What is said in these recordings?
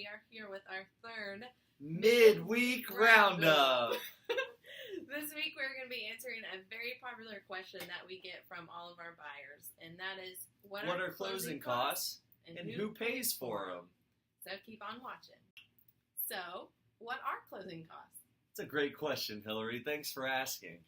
we are here with our third Midweek Roundup. This week we're going to be answering a very popular question that we get from all of our buyers, and that is, what are closing costs and who pays for them? So keep on watching. So, what are closing costs? It's a great question, Hillary. Thanks for asking.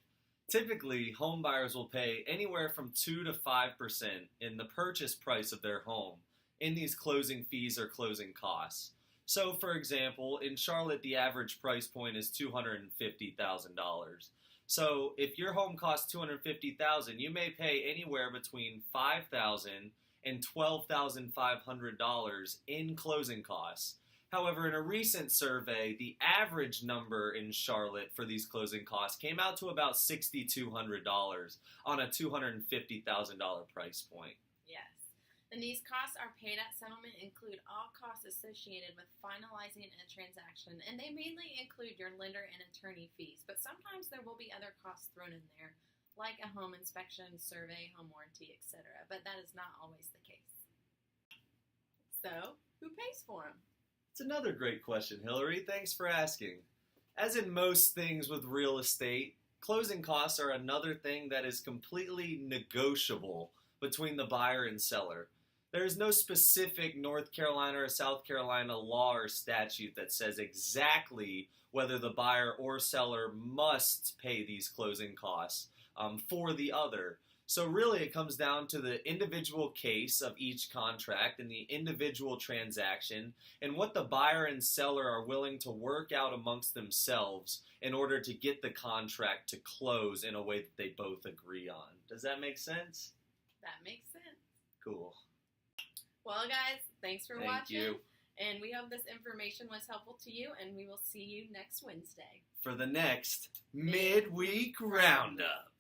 Typically, home buyers will pay anywhere from 2 to 5% in the purchase price of their home in these closing fees or closing costs. So, for example, in Charlotte, the average price point is $250,000. So, if your home costs $250,000, you may pay anywhere between $5,000 and $12,500 in closing costs. However, in a recent survey, the average number in Charlotte for these closing costs came out to about $6,200 on a $250,000 price point. Yes. And these costs are paid at settlement, include all costs associated with finalizing a transaction, and they mainly include your lender and attorney fees, but sometimes there will be other costs thrown in there, like a home inspection, survey, home warranty, etc., but that is not always the case. So, who pays for them? It's another great question, Hillary. Thanks for asking. As in most things with real estate, closing costs are another thing that is completely negotiable between the buyer and seller. There is no specific North Carolina or South Carolina law or statute that says exactly whether the buyer or seller must pay these closing costs for the other. So really it comes down to the individual case of each contract and the individual transaction and what the buyer and seller are willing to work out amongst themselves in order to get the contract to close in a way that they both agree on. Does that make sense? That makes sense. Cool. Well, guys, thanks for Thank watching. you. And we hope this information was helpful to you, and we will see you next Wednesday For the next Midweek Roundup.